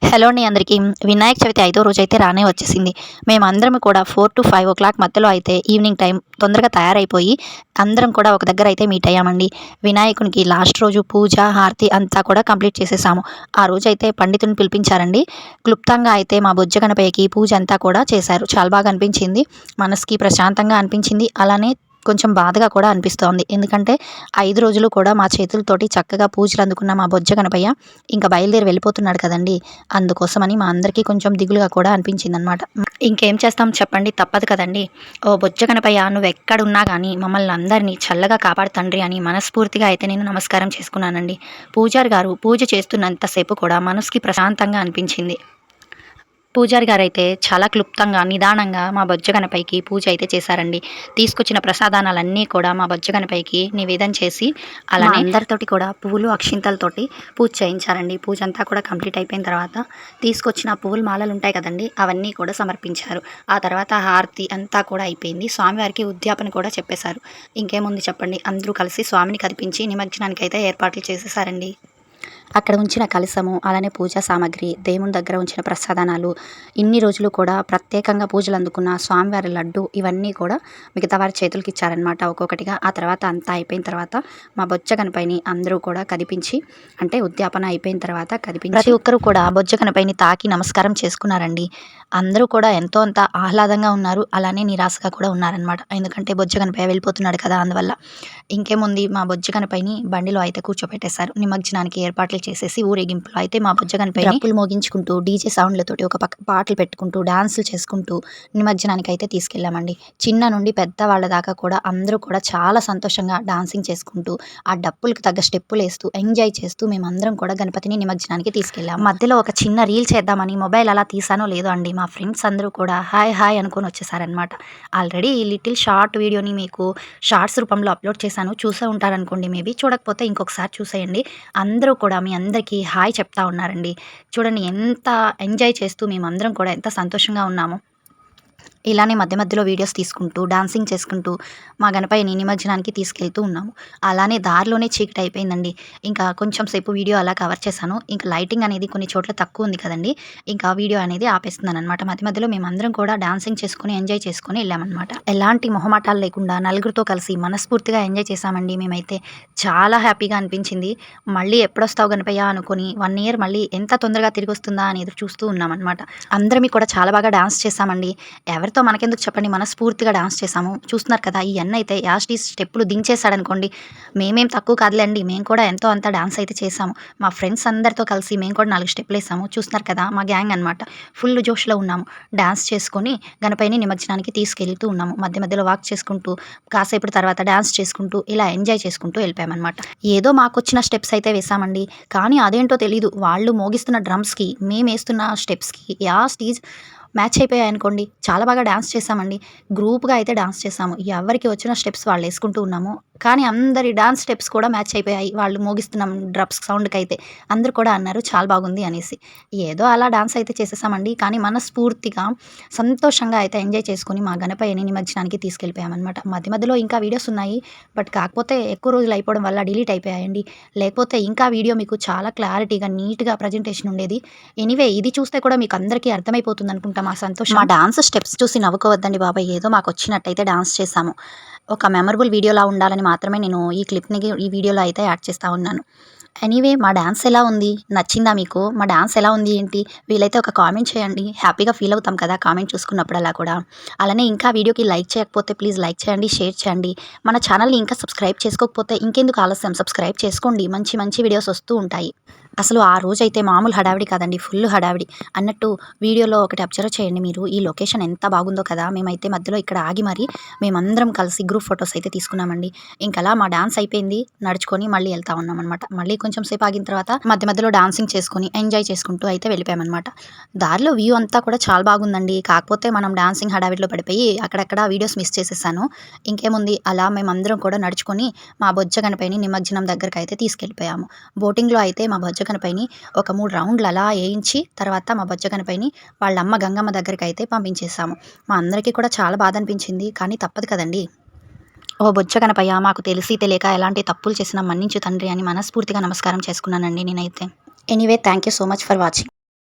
Hello అండి అందరికీ. వినాయక చవితి 5వ రోజైతే రానే వచ్చేసింది. మేమందరం కూడా 4-5 మధ్యలో అయితే ఈవినింగ్ టైం తొందరగా తయారైపోయి అందరం కూడా ఒక దగ్గర అయితే మీట్ అయ్యామండి. వినాయకునికి లాస్ట్ రోజు పూజ, హారతి అంతా కూడా కంప్లీట్ చేసేసాము. ఆ రోజైతే పండితుడిని పిలిపించారండి. క్లుప్తంగా అయితే మా బొజ్జ గణపయ్యకి పూజ అంతా కూడా చేశారు. చాలా బాగా అనిపించింది. మనసుకి ప్రశాంతంగా అనిపించింది. అలానే కొంచెం బాధగా కూడా అనిపిస్తోంది. ఎందుకంటే 5 రోజులు కూడా మా చేతులతోటి చక్కగా పూజలు అందుకున్న మా బొజ్జ గణపయ్య ఇంకా బయలుదేరి వెళ్ళిపోతున్నాడు కదండీ! అందుకోసమని మా అందరికీ కొంచెం దిగులుగా కూడా అనిపించిందనమాట. ఇంకేం చేస్తాం చెప్పండి, తప్పదు కదండీ! ఓ బొజ్జ గణపయ్య నువ్వెక్కడున్నా గానీ మమ్మల్ని అందరినీ చల్లగా కాపాడు తండ్రి అని మనస్ఫూర్తిగా అయితే నేను నమస్కారం చేసుకున్నానండి. పూజారి గారు పూజ చేస్తున్నంత సేపు కూడా మనసుకి ప్రశాంతంగా అనిపించింది. పూజారి గారైతే చాలా క్లుప్తంగా, నిదానంగా మా బొజ్జ గణపయ్యకి పూజ అయితే చేశారండి. తీసుకొచ్చిన ప్రసాదానాలన్నీ కూడా మా బొజ్జ గణపయ్యకి నివేదన చేసి, అలానే అందరితోటి కూడా పువ్వులు, అక్షింతలతోటి పూజ చేయించారండి. పూజ అంతా కూడా కంప్లీట్ అయిపోయిన తర్వాత తీసుకొచ్చిన పువ్వుల మాలలు ఉంటాయి కదండీ! అవన్నీ కూడా సమర్పించారు. ఆ తర్వాత హారతి అంతా కూడా అయిపోయింది. స్వామివారికి ఉద్యాపన కూడా చెప్పేశారు. ఇంకేముంది చెప్పండి, అందరూ కలిసి స్వామిని కదిపించి నిమజ్జనానికైతే ఏర్పాట్లు చేసేశారండి. అక్కడ ఉంచిన కలశము, అలానే పూజా సామాగ్రి, దేవుని దగ్గర ఉంచిన ప్రసాదానాలు, ఇన్ని రోజులు కూడా ప్రత్యేకంగా పూజలు అందుకున్న స్వామివారి లడ్డు ఇవన్నీ కూడా మిగతా వారి చేతులకి ఇచ్చారనమాట ఒక్కొక్కటిగా. ఆ తర్వాత అంతా అయిపోయిన తర్వాత మా బొజ్జ గణపయ్యని అందరూ కూడా కదిపించి, అంటే ఉద్యాపన అయిపోయిన తర్వాత కదిపించి ప్రతి ఒక్కరు కూడా బొజ్జ గణపయ్యని తాకి నమస్కారం చేసుకున్నారండి. అందరూ కూడా ఎంతో అంత ఆహ్లాదంగా ఉన్నారు. అలానే నిరాశగా కూడా ఉన్నారనమాట. ఎందుకంటే బొజ్జ గణపయ్య వెళ్ళిపోతున్నాడు కదా! అందువల్ల. ఇంకేముంది, మా బొజ్జ గణపయ్యని బండిలో అయితే కూర్చోపెట్టేశారు. నిమజ్జనానికి ఏర్పాట్లు చేసేసి ఊరేగింపులో అయితే మా బొజ్జ గణపయ్యని డప్పులు మోగించుకుంటూ, డీజే సౌండ్లతోటి ఒక పక్క పాటలు పెట్టుకుంటూ, డాన్సులు చేసుకుంటూ నిమజ్జనానికి అయితే తీసుకెళ్ళామండి. చిన్న నుండి పెద్దవాళ్ళ దాకా కూడా అందరూ కూడా చాలా సంతోషంగా డాన్సింగ్ చేసుకుంటూ, ఆ డప్పులకు తగ్గ స్టెప్పులేస్తూ, ఎంజాయ్ చేస్తూ మేమందరం కూడా గణపతిని నిమజ్జనానికి తీసుకెళ్ళాము. మధ్యలో ఒక చిన్న రీల్ చేద్దామని మొబైల్ అలా తీసానో లేదో అండి, మా ఫ్రెండ్స్ అందరూ కూడా హాయ్ హాయ్ అనుకొని వచ్చేసారనమాట. ఆల్రెడీ ఈ లిటిల్ షార్ట్ వీడియోని మీకు షార్ట్స్ రూపంలో అప్లోడ్ చేశాను. చూసే ఉంటారనుకోండి మేబీ. చూడకపోతే ఇంకొకసారి చూసేయండి. అందరూ కూడా మీ అందరికీ హాయ్ చెప్తా ఉన్నారండి. చూడండి ఎంత ఎంజాయ్ చేస్తూ మేమందరం కూడా ఎంత సంతోషంగా ఉన్నామో. ఇలానే మధ్య మధ్యలో వీడియోస్ తీసుకుంటూ, డాన్సింగ్ చేసుకుంటూ మా గణపయ్యని నిమజ్జనానికి తీసుకెళ్తూ ఉన్నాము. అలానే దారిలోనే చీకటి అయిపోయిందండి. ఇంకా కొంచెం సేపు వీడియో అలా కవర్ చేశాను. ఇంకా లైటింగ్ అనేది కొన్ని చోట్ల తక్కువ ఉంది కదండీ! ఇంకా వీడియో అనేది ఆపేస్తున్నాననమాట. మధ్య మధ్యలో మేమందరం కూడా డాన్సింగ్ చేసుకొని, ఎంజాయ్ చేసుకొని వెళ్ళామనమాట. ఎలాంటి మొహమాటాలు లేకుండా నలుగురితో కలిసి మనస్ఫూర్తిగా ఎంజాయ్ చేశామండి మేమైతే. చాలా హ్యాపీగా అనిపించింది. మళ్ళీ ఎప్పుడొస్తావు గణపయ్య అనుకోని 1 ఇయర్ మళ్ళీ ఎంత తొందరగా తిరిగొస్తుందా అని ఎదురు చూస్తూ ఉన్నామనమాట. అందరమీ కూడా చాలా బాగా డాన్స్ చేశామండి. ఎవరితో మనకెందుకు చెప్పండి, మనస్ఫూర్తిగా డాన్స్ చేశాము. చూస్తున్నారు కదా, ఈ అన్నయితే యాష్‌టీస్ స్టెప్పులు దించేశాడనుకోండి. మేమేం తక్కువ కాదులేండి. మేము కూడా ఎంతో అంత డాన్స్ అయితే చేశాము. మా ఫ్రెండ్స్ అందరితో కలిసి మేము కూడా 4 స్టెప్పులేసాము. చూస్తున్నారు కదా, మా గ్యాంగ్ అనమాట. ఫుల్ జోష్‌లో ఉన్నాము. డాన్స్ చేసుకొని గణపయ్యని నిమజ్జనానికి తీసుకెళ్తూ ఉన్నాము. మధ్య మధ్యలో వాక్ చేసుకుంటూ, కాసేపటి తర్వాత డాన్స్ చేసుకుంటూ, ఇలా ఎంజాయ్ చేసుకుంటూ వెళ్ళిపోయామనమాట. ఏదో మాకొచ్చిన స్టెప్స్ అయితే వేశామండి. కానీ అదేంటో తెలీదు, వాళ్ళు మోగిస్తున్న డ్రమ్స్‌కి, మేమేస్తున్న స్టెప్స్‌కి యాష్‌టీస్ మ్యాచ్ అయిపోయాయనుకోండి. చాలా బాగా డాన్స్ చేశామండి. గ్రూప్‌గా అయితే డాన్స్ చేశాము. ఎవరికి వచ్చిన స్టెప్స్ వాళ్ళేసుకుంటూ ఉన్నాము. కానీ అందరి డాన్స్ స్టెప్స్ కూడా మ్యాచ్ అయిపోయాయి. వాళ్ళు మోగిస్తున్న డ్రమ్స్ సౌండ్‌కైతే. అందరూ కూడా అన్నారు చాలా బాగుంది అనేసి. ఏదో అలా డాన్స్ అయితే చేసేసామండి. కానీ మనస్ఫూర్తిగా, సంతోషంగా అయితే ఎంజాయ్ చేసుకొని మా గణపయ్యని నిమజ్జనానికి తీసుకెళ్ళిపోయామనమాట. మధ్య మధ్యలో ఇంకా వీడియోస్ ఉన్నాయి. బట్ కాకపోతే ఎక్కువ రోజులు అయిపోవడం వల్ల డిలీట్ అయిపోయాయండి. లేకపోతే ఇంకా వీడియో మీకు చాలా క్లారిటీగా, నీట్‌గా ప్రజెంటేషన్ ఉండేది. ఎనీవే ఇది చూస్తే కూడా మీకు అందరికీ అర్థమైపోతుందనుకుంటా మా సంతోషం. మా డాన్స్ స్టెప్స్ చూసి నవ్వుకోవద్దండి బాబాయ్. ఏదో మాకొచ్చినట్టయితే డాన్స్ చేశాము. ఒక మెమరబుల్ వీడియోలా ఉండాలని మాత్రమే నేను ఈ క్లిప్‌ని ఈ వీడియోలో అయితే యాడ్ చేస్తా ఉన్నాను. ఎనీవే మా డాన్స్ ఎలా ఉంది? నచ్చిందా మీకు? మా డాన్స్ ఎలా ఉంది ఏంటి? వీలైతే ఒక కామెంట్ చేయండి. హ్యాపీగా ఫీల్ అవుతాం కదా కామెంట్ చూసుకున్నప్పుడల్లా కూడా. అలానే ఇంకా వీడియోకి లైక్ చేయకపోతే ప్లీజ్ లైక్ చేయండి, షేర్ చేయండి. మన ఛానల్‌ని ఇంకా సబ్స్క్రైబ్ చేసుకోకపోతే ఇంకెందుకు ఆలస్యం, సబ్స్క్రైబ్ చేసుకోండి. మంచి మంచి వీడియోస్ వస్తూ ఉంటాయి. అసలు ఆ రోజైతే మామూలు హడావిడి కాదండి, ఫుల్ హడావిడి. అన్నట్టు వీడియోలో ఒకటి అబ్జర్వ్ చేయండి మీరు. ఈ లొకేషన్ ఎంత బాగుందో కదా! మేమైతే మధ్యలో ఇక్కడ ఆగి మరి మేమందరం కలిసి గ్రూప్ ఫోటోస్ అయితే తీసుకున్నామండి. ఇంకలా మా డాన్స్ అయిపోయింది. నడుచుకొని మళ్ళీ వెళ్తా ఉన్నామనమాట. మళ్ళీ కొంచెం సేపు ఆగిన తర్వాత మధ్య మధ్యలో డాన్సింగ్ చేసుకొని, ఎంజాయ్ చేసుకుంటూ అయితే వెళ్ళిపోయామనమాట. దారిలో వ్యూ అంతా కూడా చాలా బాగుందండి. కాకపోతే మనం డాన్సింగ్ హడావిడిలో పడిపోయి అక్కడక్కడ వీడియోస్ మిస్ చేసేసాను. ఇంకేముంది, అలా మేమందరం కూడా నడుచుకొని మా బొజ్జ గణపయ్యని నిమజ్జనం దగ్గరకైతే తీసుకెళ్ళిపోయాము. బోటింగ్‌లో అయితే మా బొజ్జ గణపయ్యని ఒక 3 రౌండ్లు అలా ఏయించి, తర్వాత మా బొజ్జ గణపయ్యని వాళ్ళ అమ్మ గంగమ్మ దగ్గరకైతే పంపించేసాము. మా అందరికీ కూడా చాలా బాధ అనిపించింది. కానీ తప్పదు కదండీ! ఓ బొజ్జ గణపయ్య, మాకు తెలిసి తెలియక ఎలాంటి తప్పులు చేసినా మన్నించు తండ్రి అని మనస్ఫూర్తిగా నమస్కారం చేసుకున్నానండి నేనైతే. Anyway thank you so much for watching.